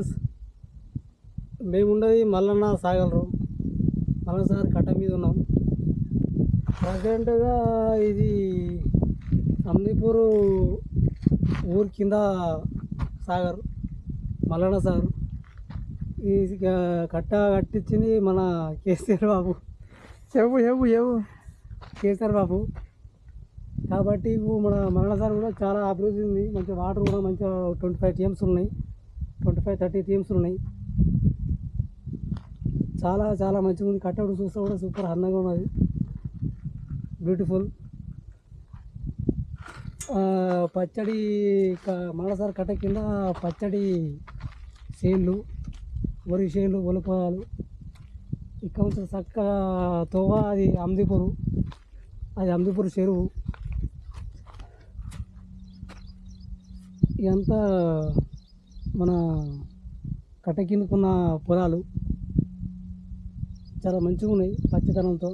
Friends, మేమున్నది Mallanna Sagar. Mallanna Sagar కట్ట మీద ఉన్నాం. ప్రజెంట్గా ఇది అమ్నిపూర్ ఊరి కింద సాగర్, మల్లన్న సాగర్. ఈ కట్ట కట్టించింది మన కేసీఆర్ బాబు. చెప్పు చెప్పు చెప్పు. కేసీఆర్ బాబు. కాబట్టి మన మల్లన్న సాగర్ కూడా చాలా అభివృద్ధి ఉంది. మంచిగా వాటర్ కూడా మంచిగా 25 టీఎంస్ ఉన్నాయి, 25-30 టీఎంస్ ఉన్నాయి. చాలా చాలా మంచిగా ఉంది. కట్టడు చూస్తే కూడా సూపర్ అందంగా ఉన్నది, బ్యూటిఫుల్. పచ్చడి మల్లన్న సాగర్ కట్ట కింద పచ్చడి చేన్లు, వరి చేన్లు, వరి పొలాలు. ఇక్కడ కొంచెం చక్కగా తోవ, అది అమ్దిపూరు, అది అమ్దిపూరు చెరువు. ఇదంతా మన కట్ట కిందకున్న పొలాలు చాలా మంచిగా ఉన్నాయి పచ్చదనంతో.